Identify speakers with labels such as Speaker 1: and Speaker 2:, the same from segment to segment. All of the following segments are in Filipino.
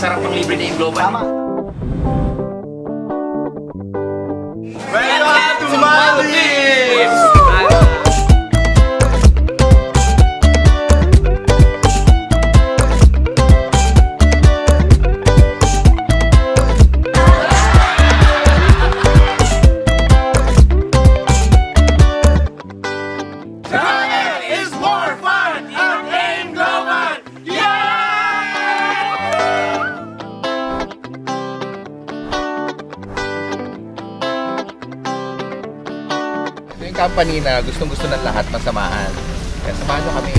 Speaker 1: sarap ng libre na yung global.
Speaker 2: Tama.
Speaker 1: Welcome to Maldives!
Speaker 3: Yung company na gustong-gusto ng lahat masamahan. Kaya samahan nyo kami.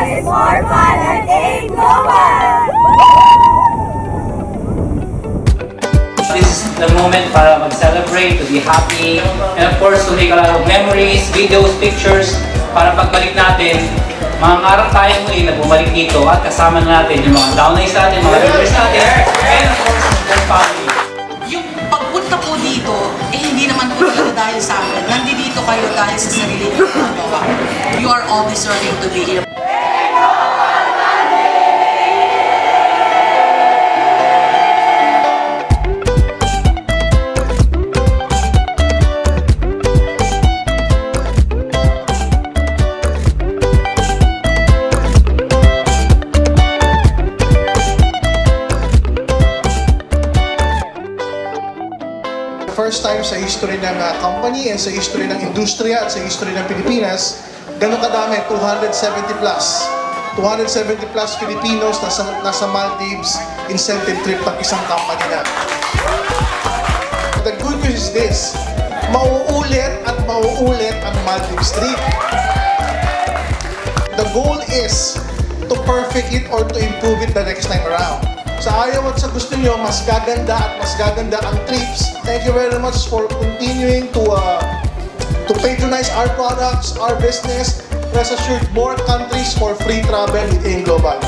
Speaker 4: It's more fun and aim global!
Speaker 5: This is the moment para mag-celebrate, to be happy, and of course to make a lot of memories, videos, pictures, para pagbalik natin, mangangarap tayo muli na bumalik dito at kasama natin yung mga downlines natin, mga members natin, and of course, the family.
Speaker 6: Yung pagpunta po dito, hindi naman po dito dahil sa amin. Nandito kayo dahil sa sarili niyo ginagawa. You are all deserving to be here.
Speaker 2: First time sa history ng company and sa history ng industriya at sa history ng Pilipinas, ganun kadami, 270 plus. 270 plus Filipinos nasa Maldives incentive trip ng isang company na. The good news is this, mauulit at mauulit ang Maldives trip. The goal is to perfect it or to improve it the next time around. Sa ayaw at sa gusto nyo, mas gaganda at mas gaganda ang trips. Thank you very much for continuing to patronize our products, our business. Rest assured, more countries for free travel with AIM Global.